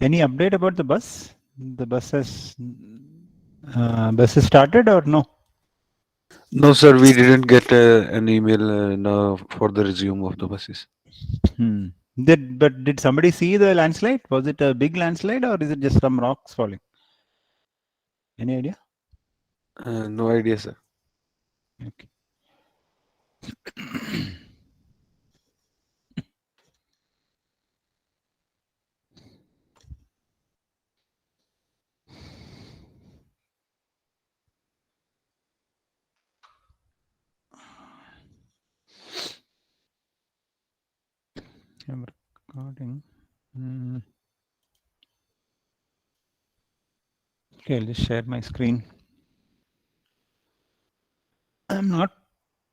Any update about the bus? The bus has started or no? No, sir, we didn't get an email no, for the resume of the buses. But did somebody see the landslide? Was it a big landslide or is it just some rocks falling? Any idea? No idea, sir. Okay. I'm recording. Okay, I'll just share my screen. I'm not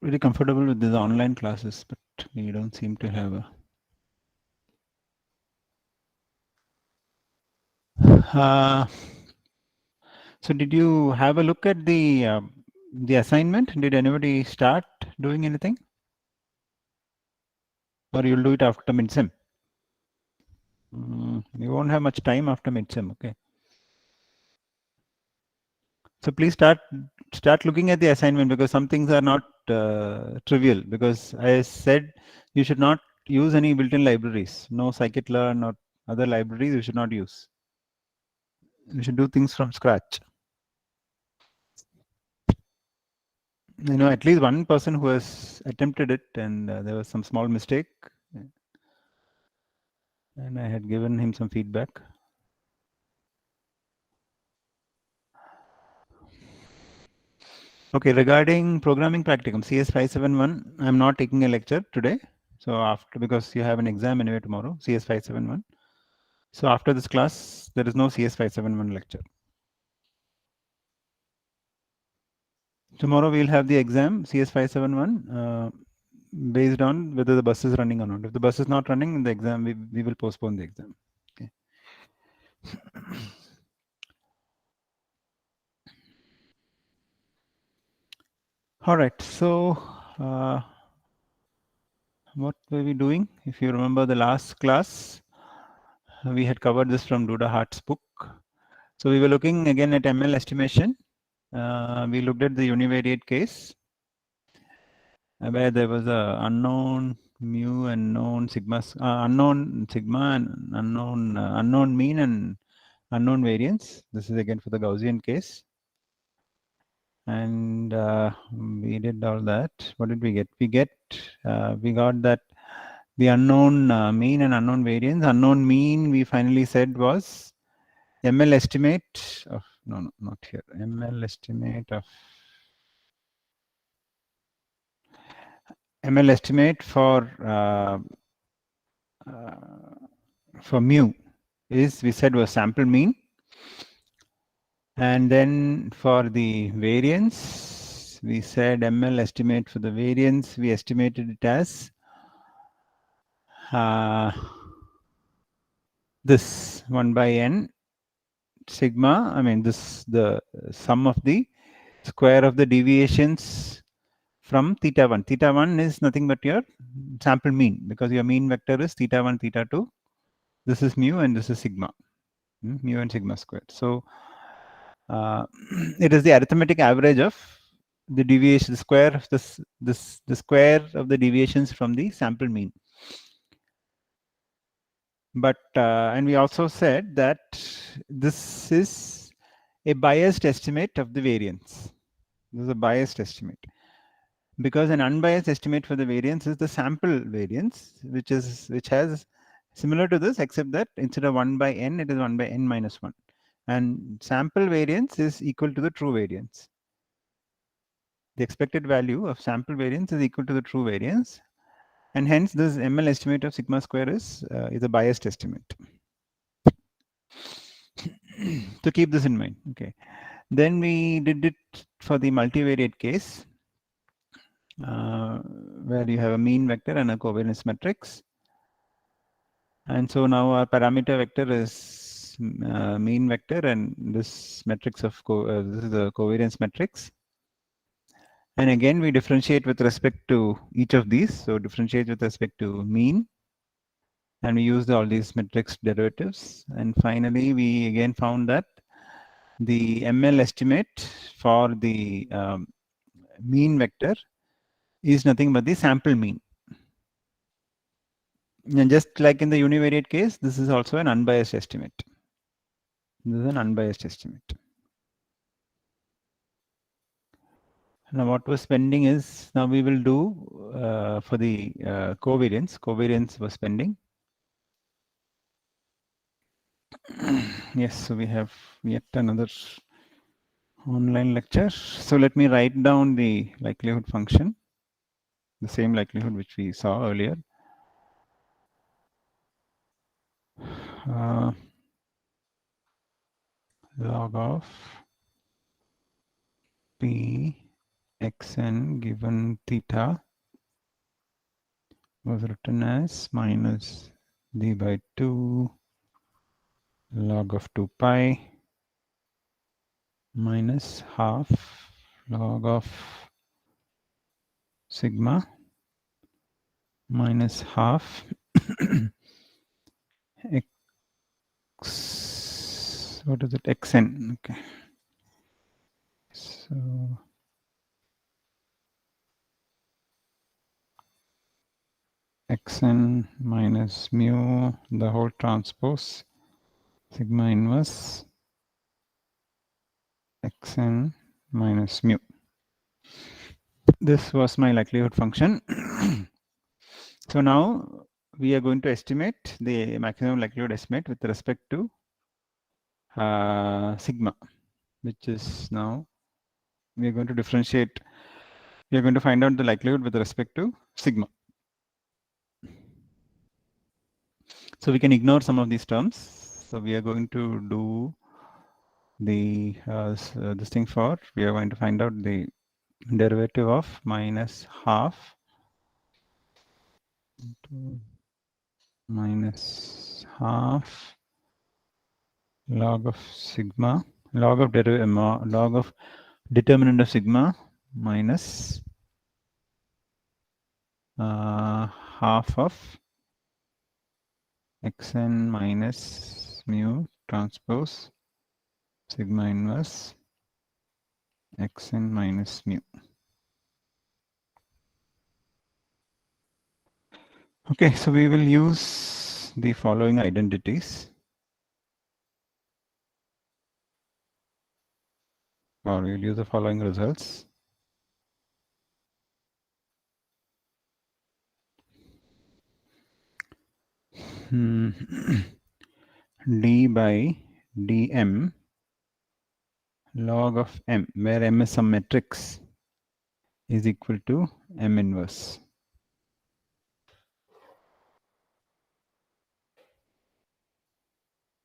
very comfortable with these online classes, but we don't seem to have a. So did you have a look at the assignment? Did anybody start doing anything? Or you'll do it after midsem? You won't have much time after midsem, okay? So please start looking at the assignment because some things are not trivial. Because I said you should not use any built-in libraries. No scikit-learn or other libraries you should not use. You should do things from scratch. You know, at least one person who has attempted it and there was some small mistake. And I had given him some feedback. Okay, regarding programming practicum, CS571, I'm not taking a lecture today. So after, because you have an exam anyway tomorrow, CS571. So after this class, there is no CS571 lecture. Tomorrow we'll have the exam, CS571, based on whether the bus is running or not. If the bus is not running in the exam, we will postpone the exam. Okay. All right, so what were we doing? If you remember the last class, we had covered this from Duda Hart's book. So we were looking again at ML estimation. We looked at the univariate case where there was a unknown mu and known sigma, unknown sigma and unknown mean and unknown variance. This is again for the Gaussian case. And we did all that. What did we get? We got that the unknown mean and unknown variance. Unknown mean we finally said was ML estimate of, no, not here. ML estimate of for mu is, we said, was sample mean. And then for the variance, we said ML estimate for the variance, we estimated it as this 1 by n sigma. I mean, this the sum of the square of the deviations from theta 1. Theta 1 is nothing but your sample mean, because your mean vector is theta 1, theta 2. This is mu and this is sigma, mu and sigma squared. So it is the arithmetic average of the deviation, the square of the square of the deviations from the sample mean. But and we also said that this is a biased estimate of the variance. This is a biased estimate, because an unbiased estimate for the variance is the sample variance, which has similar to this, except that instead of 1 by n, it is 1 by n minus 1. And sample variance is equal to the true variance. The expected value of sample variance is equal to the true variance. And hence this ML estimate of sigma square is a biased estimate. So keep this in mind. Okay. Then we did it for the multivariate case, where you have a mean vector and a covariance matrix. And so now our parameter vector is mean vector, and this matrix of this is the covariance matrix. And again, we differentiate with respect to each of these. So differentiate with respect to mean and we used all these matrix derivatives, and finally we again found that the ML estimate for the mean vector is nothing but the sample mean. And just like in the univariate case, this is also an unbiased estimate. This is an unbiased estimate. Now what was pending is, now we will do for the covariance. Covariance was pending. Yes, so we have yet another online lecture. So let me write down the likelihood function, the same likelihood which we saw earlier. Log of p xn given theta was written as minus d by 2 log of 2 pi minus half log of sigma minus half x, what is it, xn, okay. So xn minus mu, the whole transpose, sigma inverse xn minus mu. This was my likelihood function. So now we are going to estimate the maximum likelihood estimate with respect to sigma, which is now we are going to differentiate. We are going to find out the likelihood with respect to sigma. So we can ignore some of these terms. So we are going to do the this thing for, we are going to find out the derivative of minus half minus half log of sigma, log of log of determinant of sigma minus half of xn minus mu transpose sigma inverse xn minus mu. Okay, so we will use the following identities, or we will use the following results. D by dm log of m, where m is some matrix, is equal to m inverse.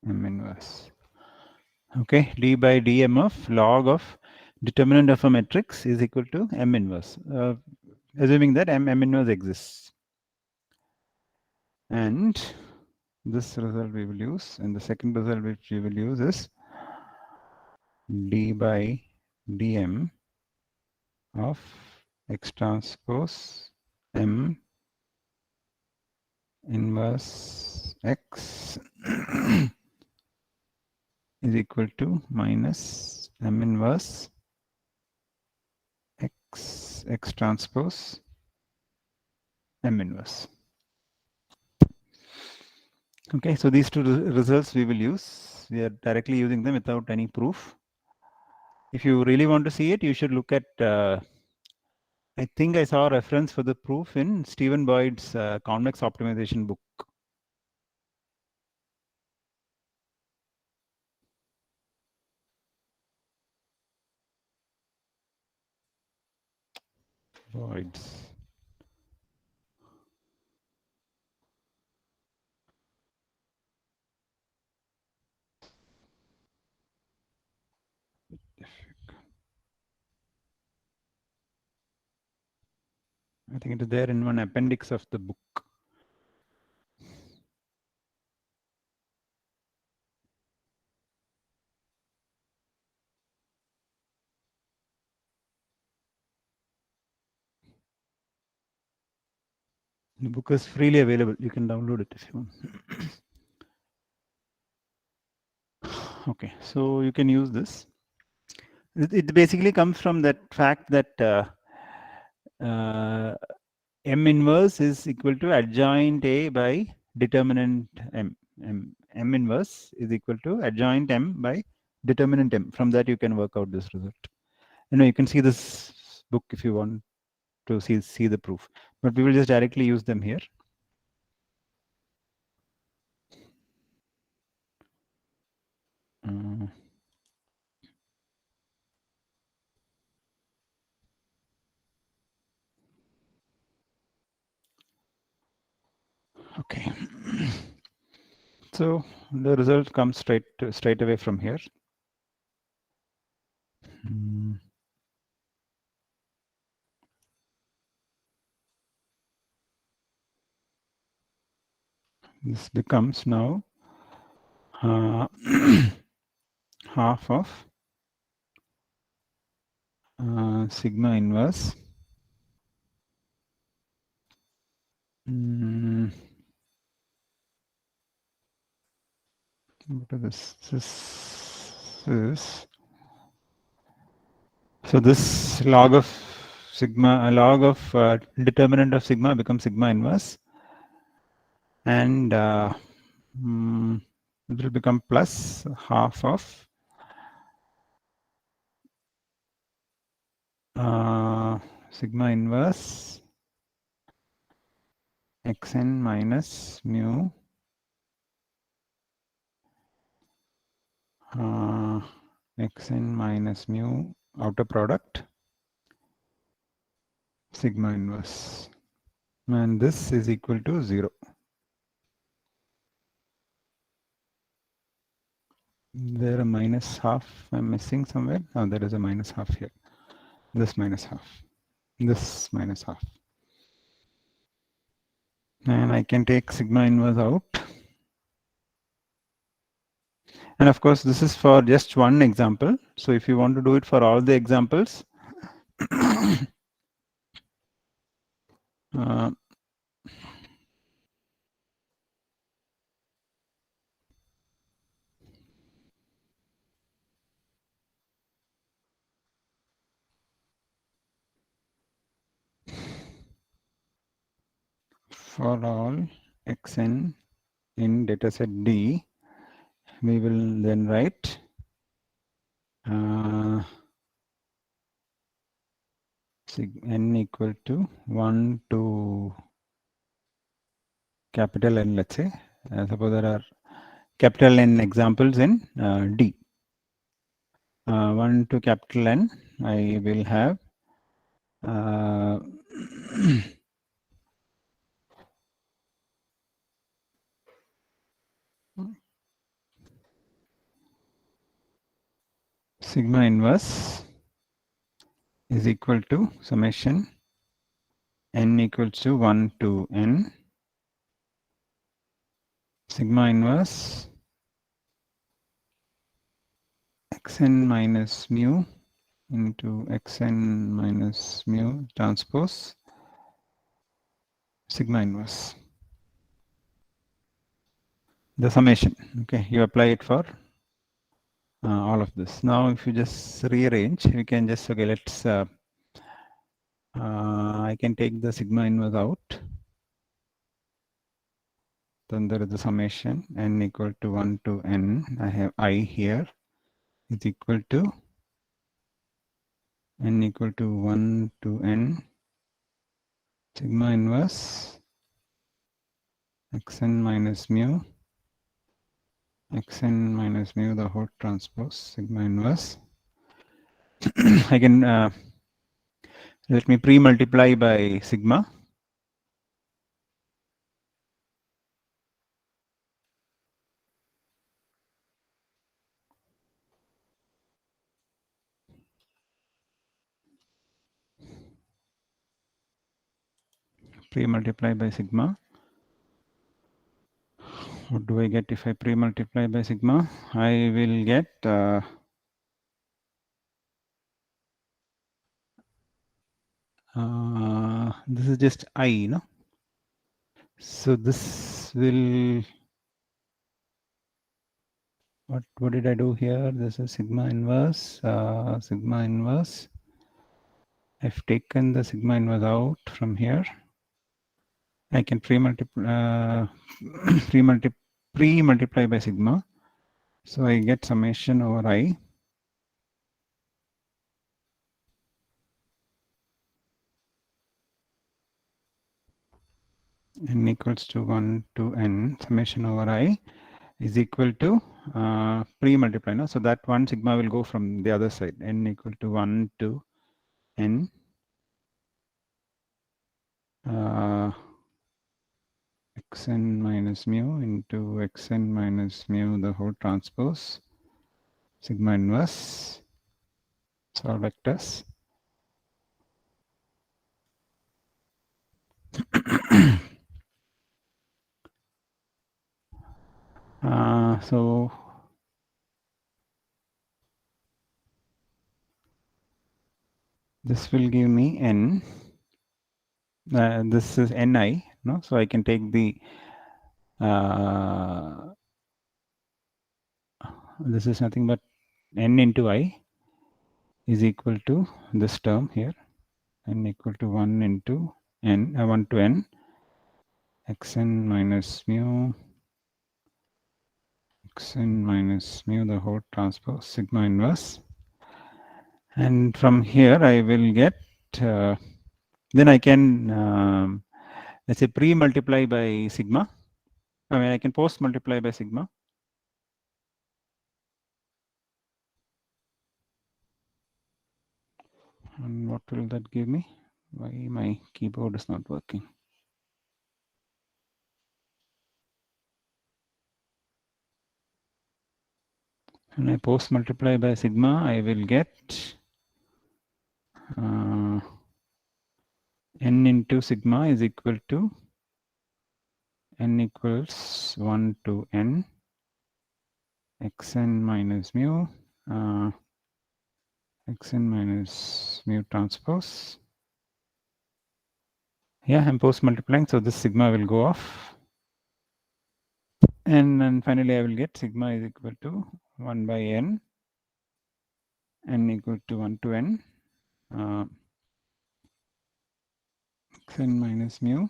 M inverse. Okay, d by dm of log of determinant of a matrix is equal to m inverse, assuming that m inverse exists. And this result we will use, and the second result which we will use is d by dm of x transpose m inverse x is equal to minus m inverse x transpose m inverse. Okay, so these two results we will use. We are directly using them without any proof. If you really want to see it, you should look at, I think I saw a reference for the proof in Stephen Boyd's convex optimization book. Boyd's. I think it is there in one appendix of the book. The book is freely available. You can download it if you want. Okay, so you can use this. It basically comes from that fact that M inverse is equal to adjoint A by determinant M. M inverse is equal to adjoint M by determinant M. From that you can work out this result. You can see this book if you want to see the proof, but we will just directly use them here. Okay. So the result comes straight away from here. This becomes now half of sigma inverse what is this is so this log of sigma, log of determinant of sigma becomes sigma inverse, and it will become plus half of sigma inverse xn minus mu xn minus mu outer product sigma inverse, and this is equal to 0. There a minus half I'm missing somewhere. Oh, there is a minus half here. This minus half. This minus half. And I can take sigma inverse out. And of course, this is for just one example. So if you want to do it for all the examples, for all xn in dataset D, we will then write n equal to 1 to capital N, let's say. Suppose there are capital N examples in D. 1 to capital N, I will have sigma inverse is equal to summation n equals to 1 to n sigma inverse xn minus mu into xn minus mu transpose sigma inverse. The summation, okay, you apply it for all of this. Now if you just rearrange, we can just, okay, let's I can take the sigma inverse out. Then there is the summation n equal to 1 to n. I have I here is equal to n equal to 1 to n sigma inverse xn minus mu the whole transpose sigma inverse. I can let me pre-multiply by sigma. Pre-multiply by sigma. What do I get if I pre-multiply by sigma? I will get this is just I, no? So this will, what did I do here? This is sigma inverse, sigma inverse. I've taken the sigma inverse out from here. I can pre-multiply by sigma. So I get summation over I. N equals to 1 to n, summation over I is equal to pre-multiply. No? So that one sigma will go from the other side. N equal to 1 to n. Xn minus mu into xn minus mu the whole transpose sigma inverse solve vectors. So this will give me n. This is ni, no? So I can take the this is nothing but n into I is equal to this term here, n equal to 1 into n, 1 to n, xn minus mu, xn minus mu the whole transpose sigma inverse. And from here I will get, then I can, let's say pre-multiply by sigma. I mean, I can post-multiply by sigma. And what will that give me? Why my keyboard is not working? When I post-multiply by sigma, I will get n into sigma is equal to n equals 1 to n xn minus mu xn minus mu transpose. Yeah, I'm post multiplying, so this sigma will go off. And then finally I will get sigma is equal to 1 by n equal to 1 to n xn minus mu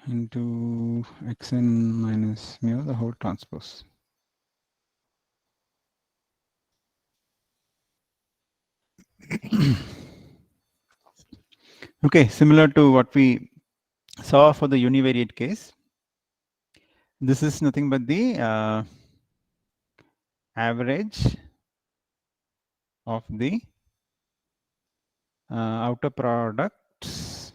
into xn minus mu the whole transpose. Okay, similar to what we saw for the univariate case, this is nothing but the average of the outer products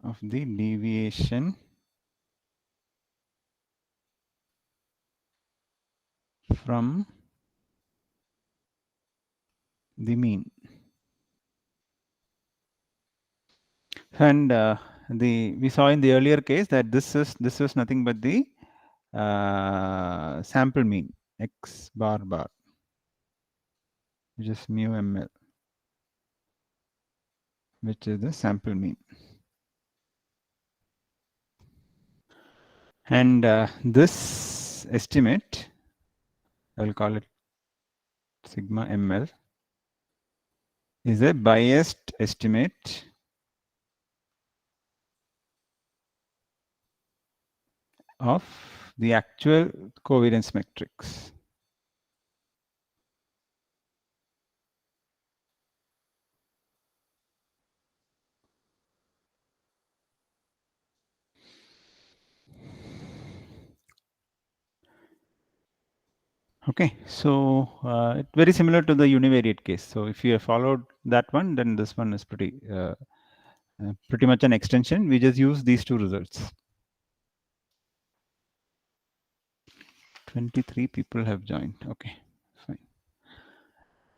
of the deviation from the mean. And we saw in the earlier case that this was nothing but the sample mean x bar bar, which is mu ml, which is the sample mean. And this estimate, I will call it sigma ml, is a biased estimate of the actual covariance matrix. Okay, so it's very similar to the univariate case. So if you have followed that one, then this one is pretty much an extension. We just use these two results. 23 people have joined. Okay, fine.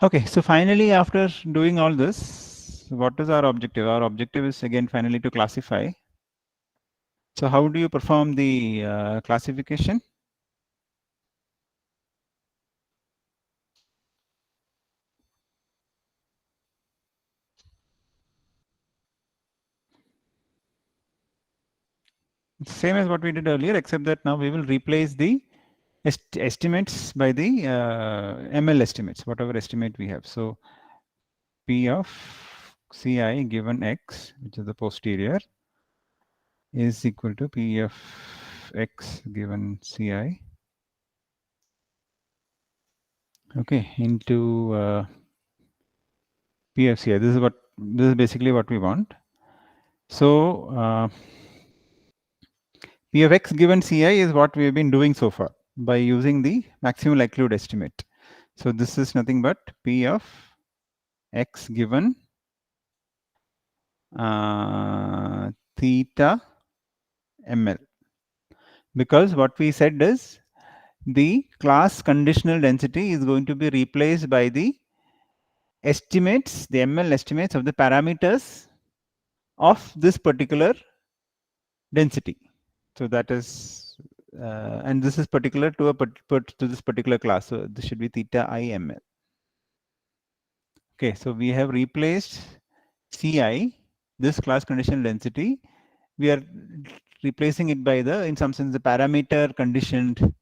Okay, so finally, after doing all this, what is our objective? Our objective is again finally to classify. So how do you perform the classification? Same as what we did earlier, except that now we will replace the estimates by the ML estimates, whatever estimate we have. So P of Ci given x, which is the posterior, is equal to P of x given Ci, okay, into P of Ci. This is basically what we want. So P of x given Ci is what we have been doing so far by using the maximum likelihood estimate. So this is nothing but P of x given theta ml, because what we said is the class conditional density is going to be replaced by the estimates, the ml estimates of the parameters of this particular density. So that is and this is particular to to this particular class. So this should be theta I ml. Okay, so we have replaced Ci, this class conditional density. We are replacing it by the, in some sense, the parameter conditioned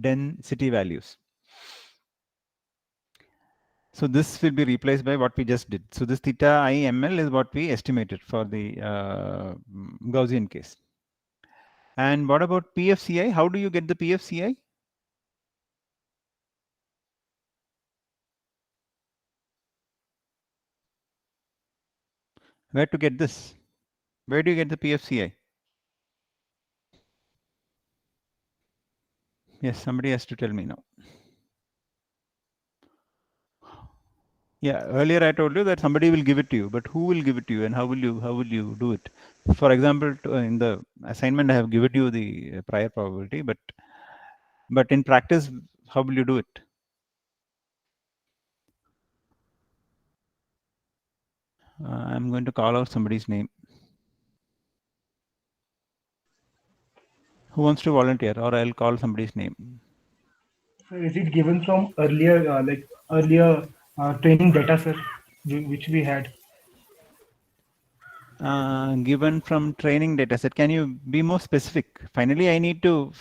density values. So this will be replaced by what we just did. So this theta I ml is what we estimated for the Gaussian case. And what about PFCI? How do you get the PFCI? Where to get this? Where do you get the PFCI? Yes, somebody has to tell me now. Yeah, earlier I told you that somebody will give it to you, but who will give it to you and how will you do it? For example, in the assignment I have given you the prior probability, but in practice, how will you do it? I'm going to call out somebody's name. Who wants to volunteer, or I'll call somebody's name? So is it given from earlier, earlier training data, sir, which we had? Given from training data set. Can you be more specific? Finally, I need to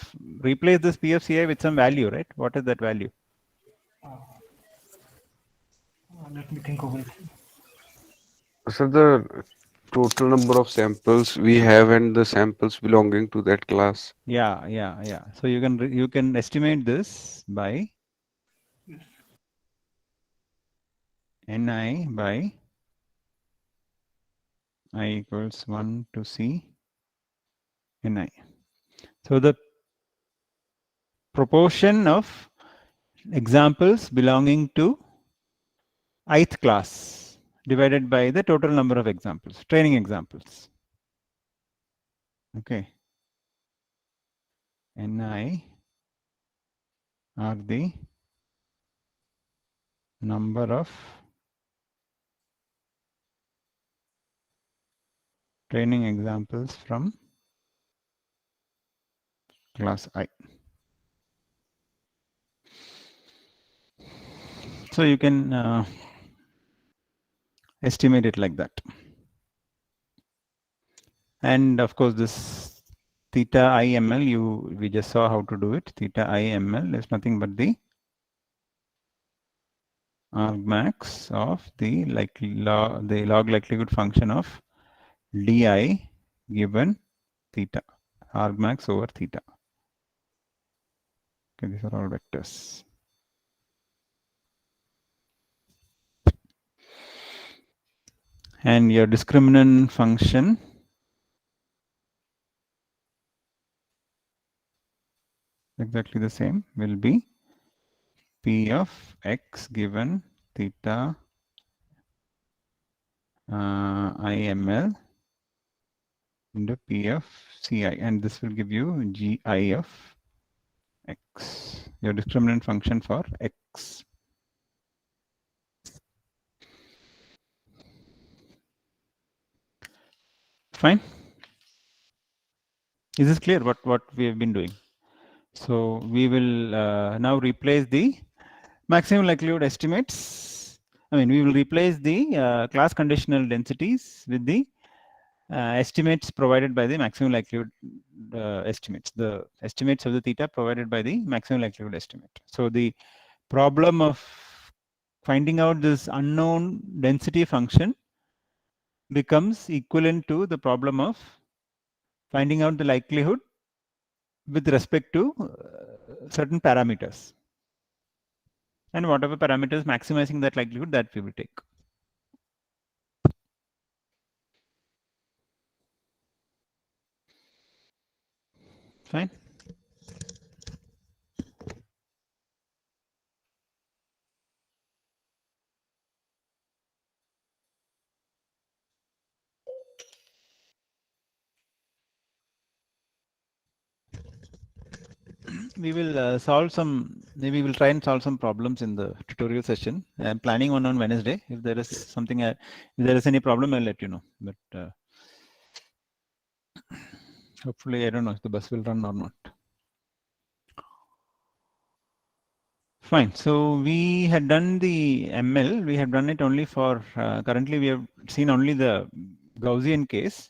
replace this PFCI with some value, right? What is that value? Let me think over it. So the total number of samples we have and the samples belonging to that class. Yeah. So you can estimate this by Ni by I equals 1 to C Ni. So the proportion of examples belonging to ith class divided by the total number of examples, training examples. Okay. Ni are the number of training examples from class I. So you can estimate it like that. And of course, this theta I ml, we just saw how to do it. Theta I ml is nothing but the argmax of the log likelihood function of di given theta, argmax over theta. Okay, these are all vectors. And your discriminant function exactly the same will be P of x given theta IML into P of Ci, and this will give you Gi of x, your discriminant function for x. Fine. Is this clear what we have been doing? So we will now replace the maximum likelihood estimates. I mean, we will replace the class conditional densities with the estimates provided by the maximum likelihood estimates, the estimates of the theta provided by the maximum likelihood estimate. So the problem of finding out this unknown density function becomes equivalent to the problem of finding out the likelihood with respect to certain parameters. And whatever parameters maximizing that likelihood, that we will take. Fine. We will solve some, maybe we'll try and solve some problems in the tutorial session. I'm planning one on Wednesday. If there is something, if there is any problem, I'll let you know. But hopefully, I don't know if the bus will run or not. Fine. So we had done the ML. We have done it only for, currently we have seen only the Gaussian case,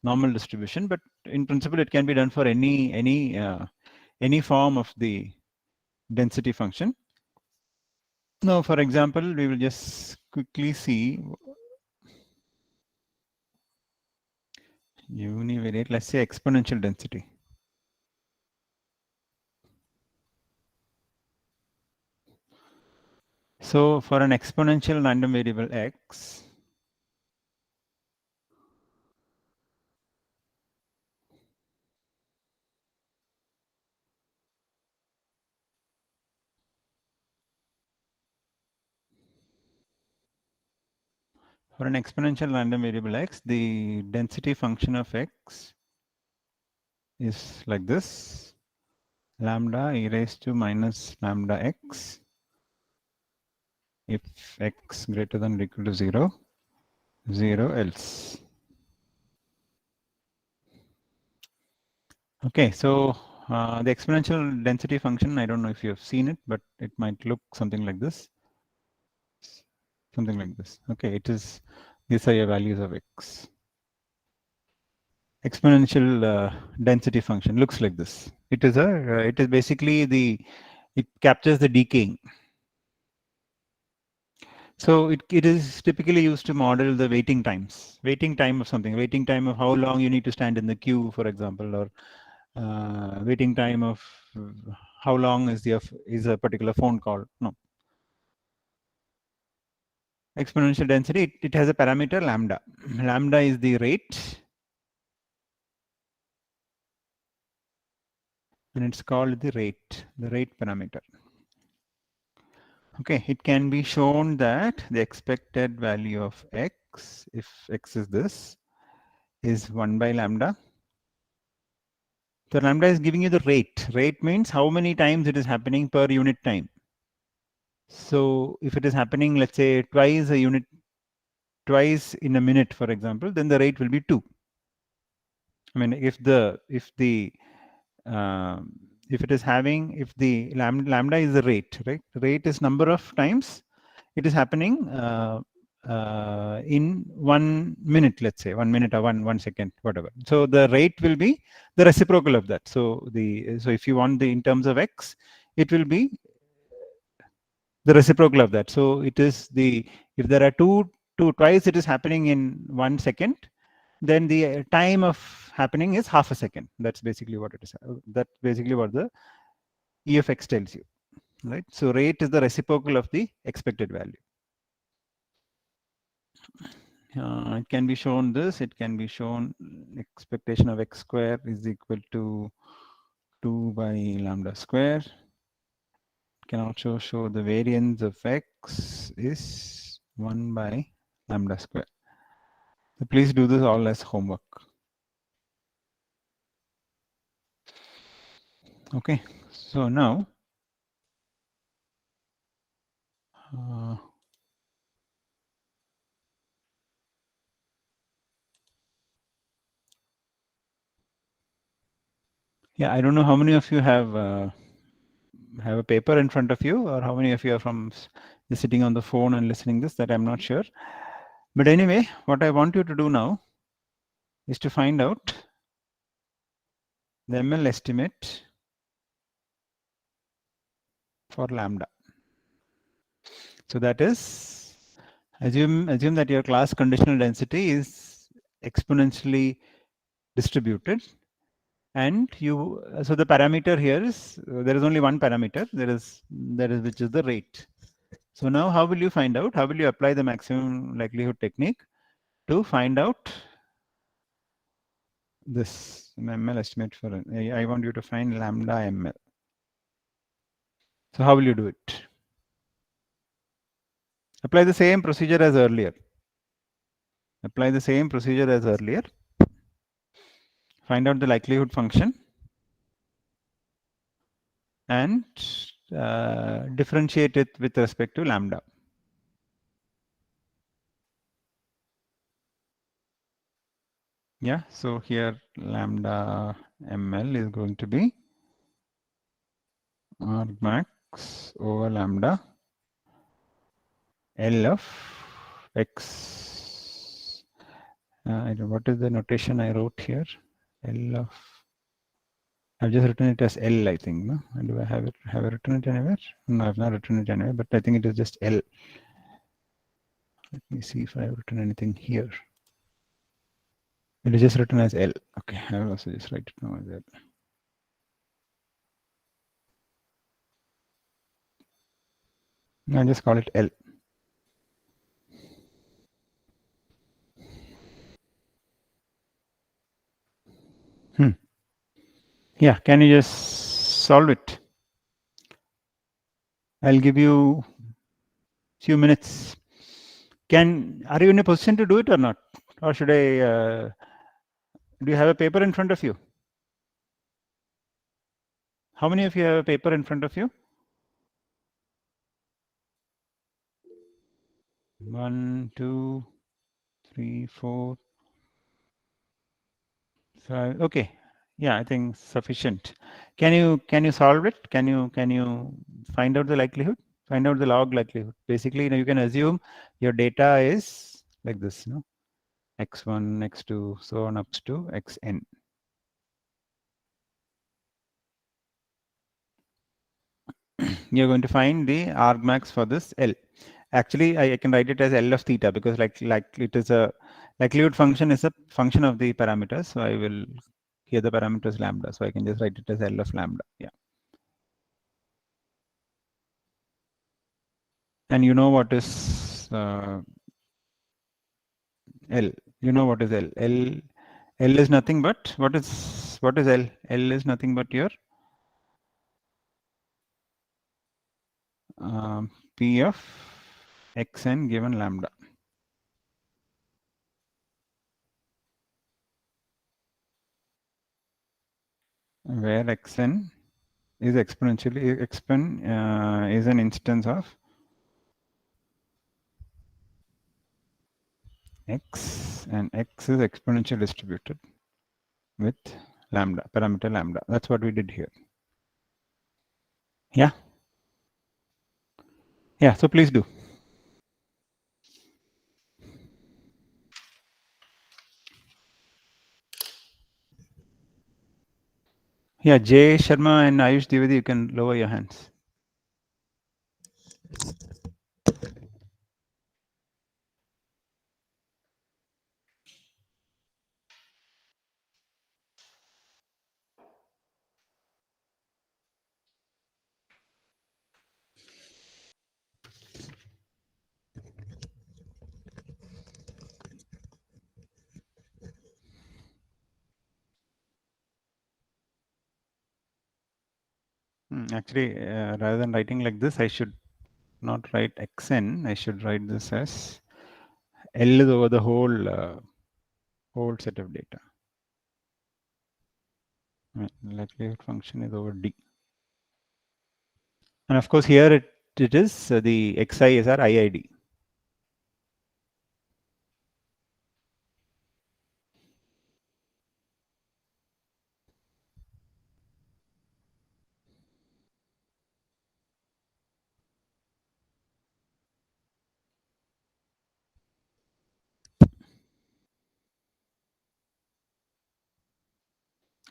normal distribution, but in principle, it can be done for any form of the density function. Now, for example, we will just quickly see univariate, let's say exponential density. So for an exponential random variable x, for an exponential random variable x, the density function of x is like this, lambda e raised to minus lambda x, if x greater than or equal to 0, 0 else. Okay, so the exponential density function, I don't know if you have seen it, but it might look something like this. Something like this. Okay, it is, these are your values of x. Exponential density function looks like this. It is it is basically it captures the decaying. So it is typically used to model the waiting times, waiting time of something, waiting time of how long you need to stand in the queue, for example, or waiting time of how long is a particular phone call. No. Exponential density, it has a parameter lambda. Lambda is the rate, and it's called the rate parameter. Okay, it can be shown that the expected value of x, if x is this, is 1 by lambda. So lambda is giving you the rate. Rate means how many times it is happening per unit time. So if it is happening, let's say twice in a minute, for example, then the rate will be 2. I mean, if the lambda is the rate, right? Rate is number of times it is happening in 1 minute, let's say 1 minute or 1 second, whatever. So the rate will be the reciprocal of that. So if you want in terms of x, it will be the reciprocal of that. So it is if there are twice it is happening in 1 second, then the time of happening is half a second. That's basically what it is. That's basically what the E of x tells you, right? So rate is the reciprocal of the expected value. It can be shown this. It can be shown expectation of x square is equal to 2 by lambda square. It can also show the variance of x is 1 by lambda square. So please do this all as homework. Okay, so now yeah, I don't know how many of you have a paper in front of you, or how many of you are just sitting on the phone and listening this, that I'm not sure. But anyway, what I want you to do now is to find out the ML estimate for lambda. So that is, assume that your class conditional density is exponentially distributed, and you, so the parameter here is, there is only one parameter, which is the rate. So now how will you find out? How will you apply the maximum likelihood technique to find out this ML estimate for, I want you to find lambda ML. So how will you do it? Apply the same procedure as earlier. Apply the same procedure as earlier. Find out the likelihood function and differentiate it with respect to lambda. Yeah, so here lambda ML is going to be argmax over lambda L of x. I don't know what is the notation I wrote here. L of, I've just written it as L, I think. No? Do I have I written it anywhere? No, I've not written it anywhere, but I think it is just L. Let me see if I have written anything here. It is just written as L. Okay, I will also just write it now as L. I just call it L. Yeah, can you just solve it? I'll give you few minutes. Are you in a position to do it or not? Or should I, do you have a paper in front of you? How many of you have a paper in front of you? 1, 2, 3, 4, 5. Okay. Yeah, I think sufficient. Can you solve it? Can you find out the likelihood? Find out the log likelihood. Basically, you can assume your data is like this, x1, x2, so on up to xn. You're going to find the argmax for this L. Actually, I can write it as L of theta because like it is a likelihood function is a function of the parameters. So I will, here the parameter is lambda. So I can just write it as L of lambda. Yeah. And you know what is L? You know what is L? L is nothing but, what is L? L is nothing but your P of xn given lambda. Where xn is exponentially, xn is an instance of x, and x is exponentially distributed with lambda, parameter lambda. That's what we did here. Yeah. Yeah, so please do. Yeah, Jay Sharma and Ayush Dwivedi, you can lower your hands. Actually, rather than writing like this, I should not write xn. I should write this as L is over the whole set of data. Likelihood function is over D. And of course, here it is the xi is our IID.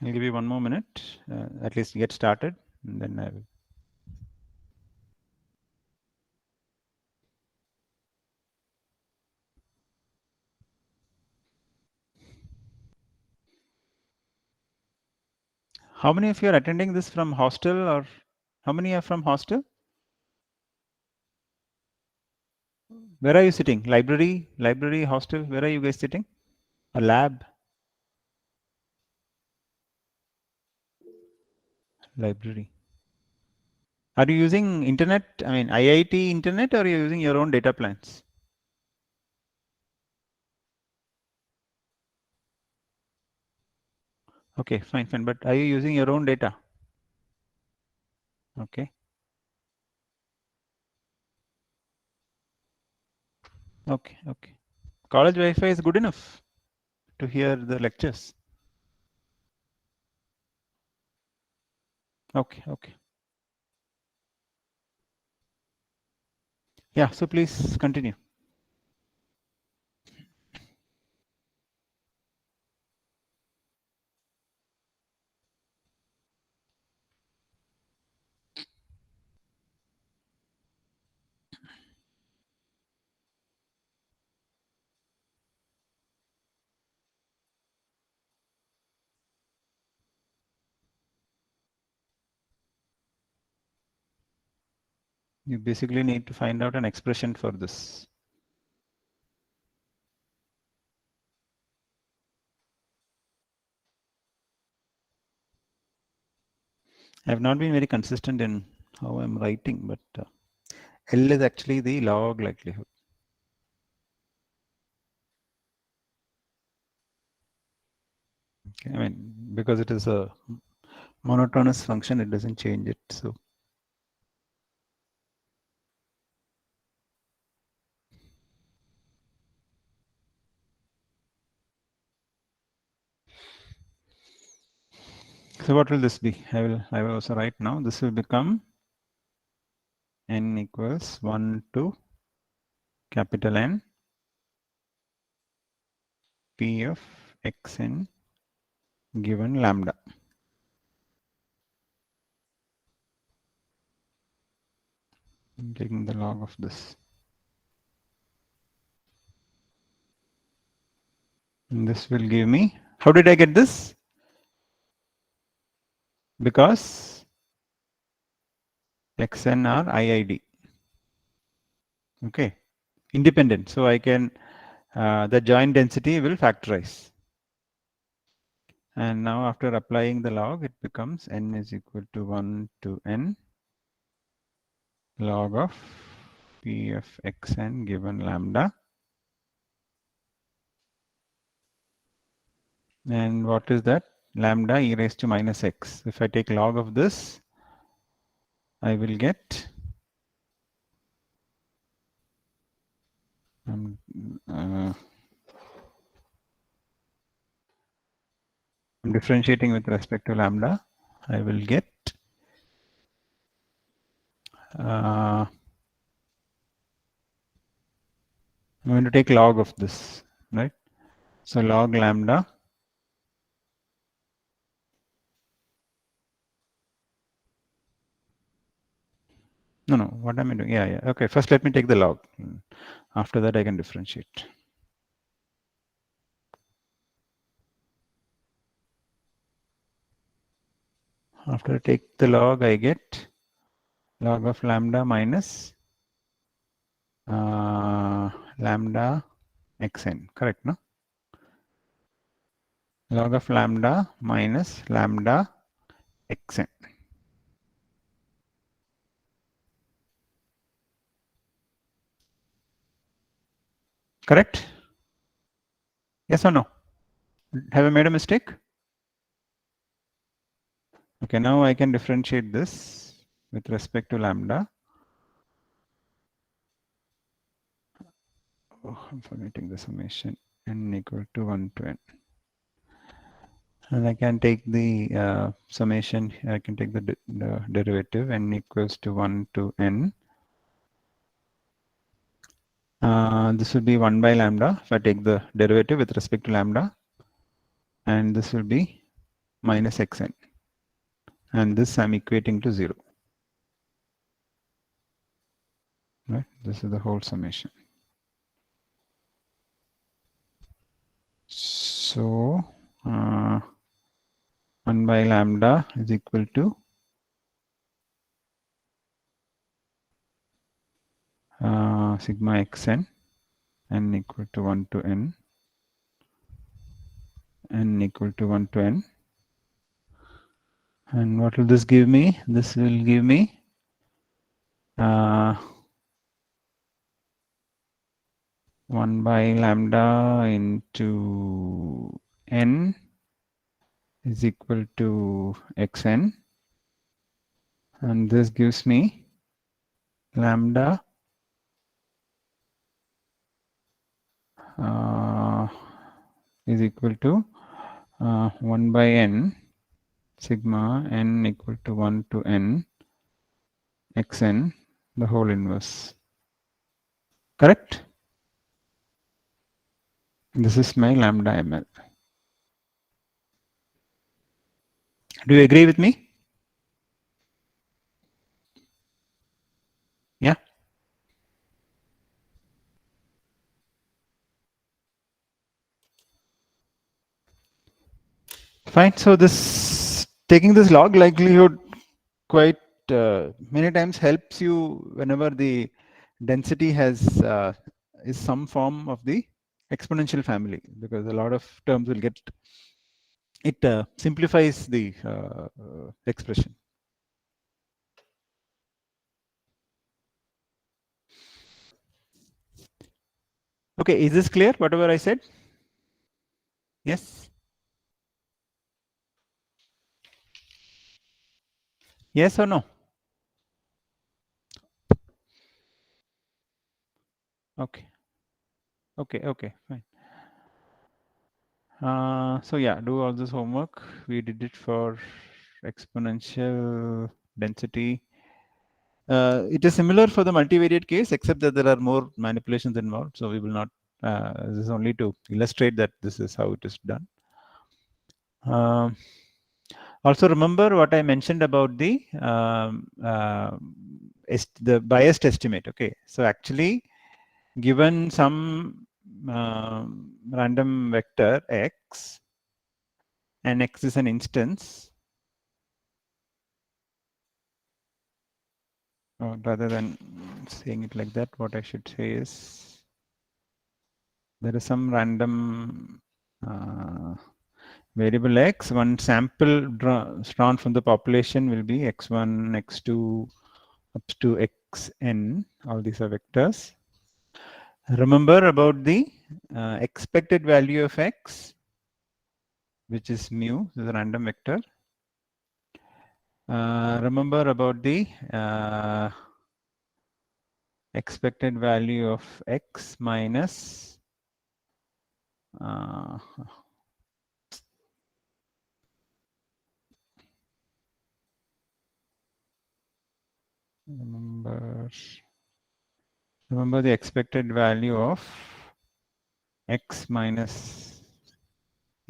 I'll give you 1 more minute, at least get started, and then I will. How many of you are attending this from hostel, or how many are from hostel? Where are you sitting? Library, hostel? Where are you guys sitting? A lab? Library. Are you using internet? I mean, IIT internet, or are you using your own data plans? Okay, fine. But are you using your own data? Okay. Okay. College Wi-Fi is good enough to hear the lectures. Okay. Yeah, so please continue. You basically need to find out an expression for this. I have not been very consistent in how I'm writing, but L is actually the log likelihood. Okay, I mean, because it is a monotonous function, it doesn't change it. So what will this be? I will also write now. This will become n equals 1 to capital N P of xn given lambda. I'm taking the log of this. And this will give me, how did I get this? Because xn are IID. Okay, independent. So I can, the joint density will factorize. And now after applying the log, it becomes n is equal to 1 to n log of p of xn given lambda. And what is that? Lambda e raised to minus x. If I take log of this, I will get I'm differentiating with respect to lambda. I will get I'm going to take log of this, right? So log lambda. No, what am I doing? Yeah. Okay, first let me take the log. After that, I can differentiate. After I take the log, I get log of lambda minus lambda xn, correct, no? Log of lambda minus lambda xn. Correct? Yes or no? Have I made a mistake? Okay, now I can differentiate this with respect to lambda. Oh, I'm forgetting the summation. N equal to 1 to n. And I can take the summation, I can take the derivative, n equals to 1 to n. This will be 1 by lambda if I take the derivative with respect to lambda. And this will be minus xn. And this I'm equating to 0. Right? This is the whole summation. So 1 by lambda is equal to sigma xn, n equal to 1 to n equal to 1 to n. And what will this give me? This will give me 1 by lambda into n is equal to xn, and this gives me lambda is equal to 1 by n sigma n equal to 1 to n xn, the whole inverse. Correct? This is my lambda ml. Do you agree with me? Yeah. Fine. So this taking this log likelihood quite many times helps you whenever the density has is some form of the exponential family, because a lot of terms will get it simplifies the expression. Okay, is this clear? Whatever I said? Yes. Yes or no? Okay. Okay. Fine. So yeah, do all this homework. We did it for exponential density. It is similar for the multivariate case, except that there are more manipulations involved. So we will not. This is only to illustrate that this is how it is done. Also remember what I mentioned about the biased estimate. Okay, so actually, given some random vector x, and x is an instance, or rather than saying it like that, what I should say is there is some random variable x. One sample drawn from the population will be x1, x2, up to xn. All these are vectors. Remember about the expected value of x, which is mu, this is a random vector. Remember about the expected value of x minus remember the expected value of x minus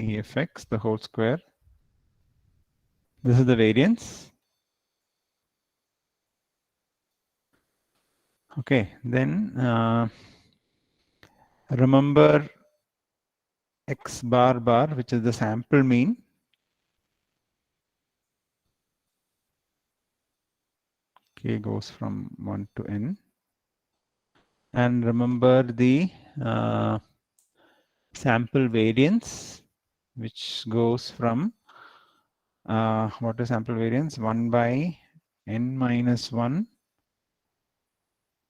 EFX, the whole square. This is the variance. Okay, then remember x bar bar, which is the sample mean. K goes from 1 to n. And remember the sample variance, which goes from what is sample variance? 1 by n minus 1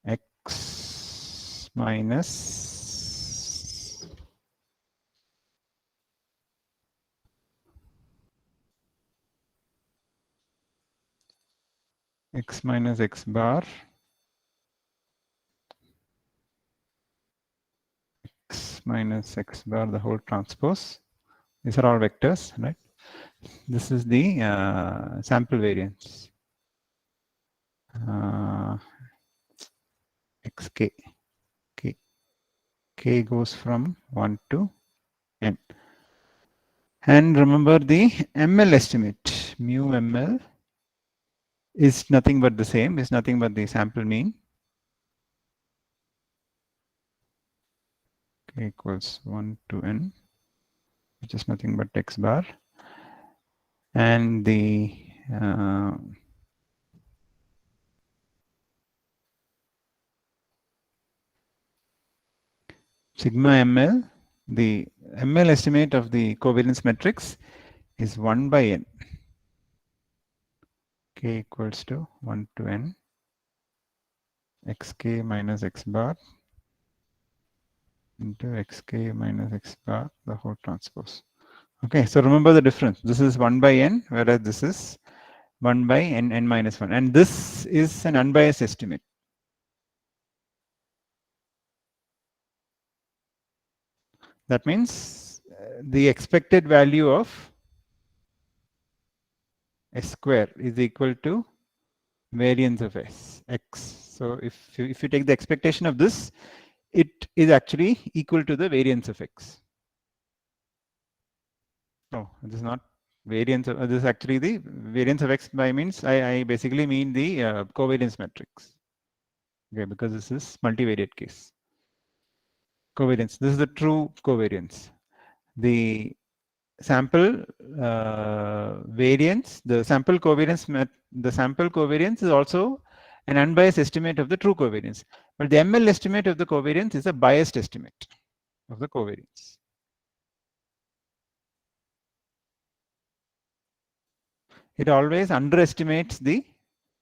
x minus x minus x bar x minus x bar, the whole transpose. These are all vectors, right? This is the sample variance. Xk. K goes from 1 to n. And remember the ML estimate, mu ML is nothing but the same, is nothing but the sample mean. K equals 1 to n, which is nothing but x bar. And the sigma ML, the ML estimate of the covariance matrix is 1 by n. K equals to 1 to n xk minus x bar into xk minus x bar the whole transpose. Okay, so remember the difference. This is 1 by n, whereas this is 1 by n minus 1. And this is an unbiased estimate. That means the expected value of s square is equal to variance of s, x. So if you take the expectation of this, it is actually equal to the variance of x. Oh, this is not variance of, this is actually the variance of x by means I basically mean the covariance matrix. Okay, because this is multivariate case. Covariance, this is the true covariance. The sample variance, the sample covariance is also an unbiased estimate of the true covariance. But the ML estimate of the covariance is a biased estimate of the covariance. It always underestimates the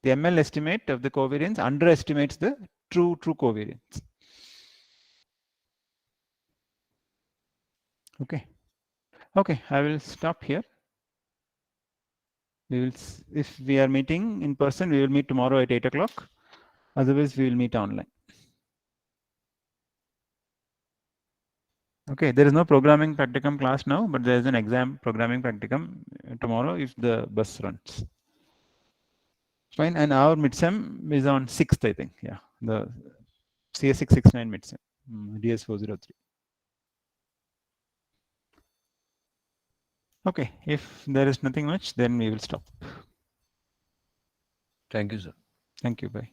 ML estimate of the covariance underestimates the true covariance. Okay. Okay, I will stop here. We will, if we are meeting in person, we will meet tomorrow at 8 o'clock. Otherwise, we will meet online. Okay, there is no programming practicum class now, but there is an exam programming practicum tomorrow if the bus runs. Fine, and our midsem is on 6th, I think. Yeah, the CS669 midsem, DS403. Okay, if there is nothing much, then we will stop. Thank you, sir. Thank you, bye.